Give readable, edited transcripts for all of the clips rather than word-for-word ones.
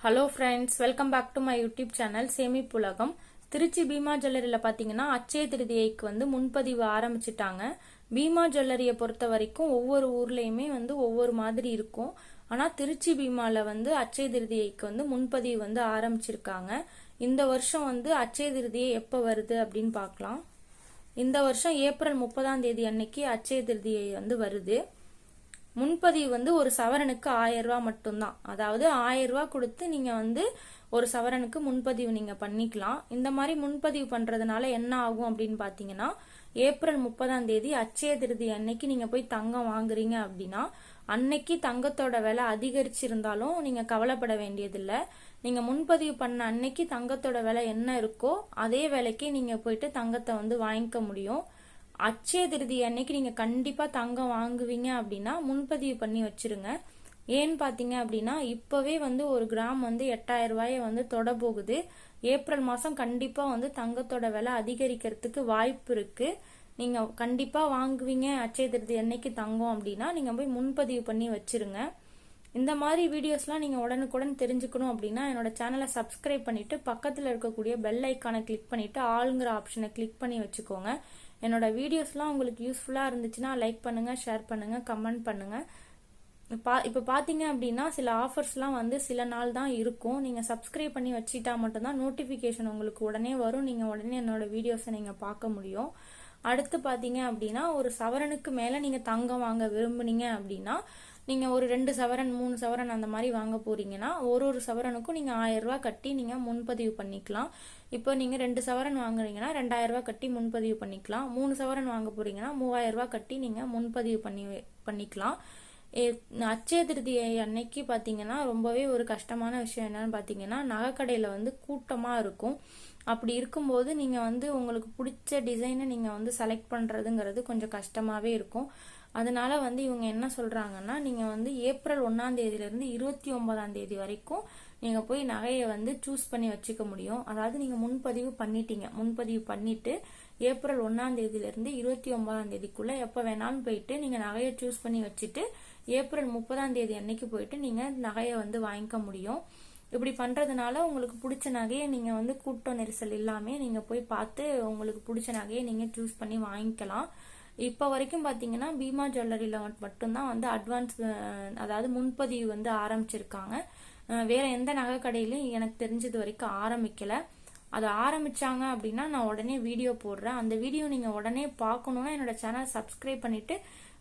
Hello friends, welcome back to my YouTube channel Semippulagam. Trichy Bhima ஜுவல்லரியில் பார்த்தீங்கன்னா அட்சய திருதியைக்கு முன்பதிவு ஆரம்பிச்சிட்டாங்க. பீமா ஜுவல்லரியை பொறுத்த வரைக்கும் ஒவ்வொரு ஊர்லேயுமே ஒவ்வொரு மாதிரி இருக்கும். ஆனால் திருச்சி பீமாவில் அட்சய திருதியைக்கு முன்பதிவு ஆரம்பிச்சிருக்காங்க. இந்த வருஷம் அட்சய திருதியை எப்போ வருது அப்படின்னு பார்க்கலாம். இந்த வருஷம் ஏப்ரல் 30ஆம் தேதி அன்னைக்கு அட்சய திருதியை வருது. முன்பதிவு ஒரு சவரனுக்கு 1000 ரூபாய் மட்டும்தான். அதாவது 1000 ரூபாய் கொடுத்து நீங்க ஒரு சவரனுக்கு முன்பதிவு நீங்க பண்ணிக்கலாம். இந்த மாதிரி முன்பதிவு பண்றதுனால என்ன ஆகும் அப்படின்னு பாத்தீங்கன்னா, ஏப்ரல் 30ஆம் தேதி அட்சய திருதி அன்னைக்கு நீங்க போய் தங்கம் வாங்குறீங்க அப்படின்னா, அன்னைக்கு தங்கத்தோட விலை அதிகரிச்சிருந்தாலும் நீங்க கவலைப்பட வேண்டியதில்லை. நீங்க முன்பதிவு பண்ண அன்னைக்கு தங்கத்தோட விலை என்ன இருக்கோ அதே விலைக்கு நீங்க போயிட்டு தங்கத்தை வாங்கிக்க முடியும். அட்சய திருதி அன்னைக்கு நீங்க கண்டிப்பா தங்கம் வாங்குவீங்க அப்படின்னா முன்பதிவு பண்ணி வச்சிருங்க. ஏன்னு பாத்தீங்க அப்படின்னா இப்பவே ஒரு கிராம் 8000 ரூபாயை தொட போகுது. ஏப்ரல் மாசம் கண்டிப்பா தங்கத்தோட விலை அதிகரிக்கிறதுக்கு வாய்ப்பு இருக்கு. நீங்க கண்டிப்பா வாங்குவீங்க அட்சய திருதி அன்னைக்கு தங்கம் அப்படின்னா நீங்க போய் முன்பதிவு பண்ணி வச்சிருங்க. இந்த மாதிரி வீடியோஸ்லாம் நீங்க உடனுக்குடன் தெரிஞ்சுக்கணும் அப்படின்னா என்னோட சேனலை சப்ஸ்கிரைப் பண்ணிட்டு பக்கத்துல இருக்கக்கூடிய பெல் ஐக்கானை கிளிக் பண்ணிட்டு ஆளுங்கிற ஆப்ஷனை கிளிக் பண்ணி வச்சுக்கோங்க. என்னோட வீடியோஸ்லாம் உங்களுக்கு யூஸ்ஃபுல்லா இருந்துச்சுன்னா லைக் பண்ணுங்க, ஷேர் பண்ணுங்க, கமெண்ட் பண்ணுங்க. இப்போ பாத்தீங்க அப்படின்னா சில ஆஃபர்ஸ்லாம் சில நாள் தான் இருக்கும். நீங்க சப்ஸ்கிரைப் பண்ணி வச்சுட்டா மட்டும்தான் நோட்டிபிகேஷன் உங்களுக்கு உடனே வரும். நீங்க உடனே என்னோட வீடியோஸை நீங்க பார்க்க முடியும். அடுத்து பாத்தீங்க அப்படின்னா ஒரு சவரனுக்கு மேல நீங்க தங்கம் வாங்க விரும்புனீங்க அப்படின்னா நீங்க ஒரு 2 சவரன் 3 சவரன் அந்த மாதிரி வாங்க போறீங்கன்னா ஒரு சவரனுக்கும் நீங்க 1000 ரூபாய் கட்டி நீங்க முன்பதிவு பண்ணிக்கலாம். இப்போ நீங்க 2 சவரன் வாங்குறீங்கன்னா 2000 ரூபாய் கட்டி முன்பதிவு பண்ணிக்கலாம். 3 சவரன் வாங்க போறீங்கன்னா 3000 ரூபாய் கட்டி நீங்க முன்பதிவு பண்ணிக்கலாம். அட்சய திருதியை அன்னைக்கு பாத்தீங்கன்னா ரொம்பவே ஒரு கஷ்டமான விஷயம் என்னன்னு பாத்தீங்கன்னா நகைக்கடையில கூட்டமா இருக்கும். அப்படி இருக்கும்போது நீங்க உங்களுக்கு பிடிச்ச டிசைனை நீங்க செலக்ட் பண்றதுங்கிறது கொஞ்சம் கஷ்டமாவே இருக்கும். அதனால இவங்க என்ன சொல்றாங்கன்னா நீங்க ஏப்ரல் 1ஆம் தேதியில இருந்து 29ஆம் தேதி வரைக்கும் நீங்க போய் நகையை சூஸ் பண்ணி வச்சுக்க முடியும். அதாவது நீங்க முன்பதிவு பண்ணிட்டீங்க. முன்பதிவு பண்ணிட்டு ஏப்ரல் 1ஆம் தேதியில இருந்து 29ஆம் தேதிக்குள்ள எப்ப வேணாலும் போயிட்டு நீங்க நகையை சூஸ் பண்ணி வச்சுட்டு ஏப்ரல் 30ஆம் தேதி அன்னைக்கு போயிட்டு நீங்க நகையை வாங்கிக்க முடியும். இப்படி பண்றதுனால உங்களுக்கு பிடிச்ச நகையை நீங்க கூட்ட நெரிசல் இல்லாம நீங்க போய் பார்த்து உங்களுக்கு பிடிச்ச நகையை நீங்க சூஸ் பண்ணி வாங்கிக்கலாம். இப்ப வரைக்கும் பாத்தீங்கன்னா பீமா ஜுவல்லரியில மட்டும்தான் அட்வான்ஸ் அதாவது முன்பதிவு ஆரம்பிச்சிருக்காங்க. வேற எந்த நகை கடையிலும் எனக்கு தெரிஞ்சது வரைக்கும் ஆரம்பிக்கல. அது ஆரம்பிச்சாங்க அப்படின்னா நான் உடனே வீடியோ போடுறேன். அந்த வீடியோ நீங்க உடனே பார்க்கணும்னா என்னோட சேனல் சப்ஸ்கிரைப் பண்ணிட்டு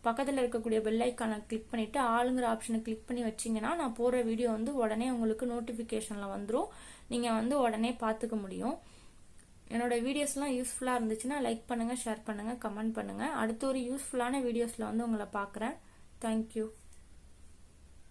பக்கத்துல இருக்கக்கூடிய பெல் ஐக்கானை கிளிக் பண்ணிட்டு ஆளுங்கிற ஆப்ஷனை கிளிக் பண்ணி வச்சீங்கன்னா நான் போடுற வீடியோ உடனே உங்களுக்கு நோட்டிபிகேஷன்ல வந்துடும். நீங்க உடனே பார்த்துக்க முடியும். என்னோட வீடியோஸ்லாம் யூஸ்ஃபுல்லா இருந்துச்சுன்னா லைக் பண்ணுங்க, ஷேர் பண்ணுங்க, கமெண்ட் பண்ணுங்க. அடுத்து ஒரு யூஸ்ஃபுல்லான வீடியோஸ்ல உங்களை பார்க்குறேன். தேங்க்யூ.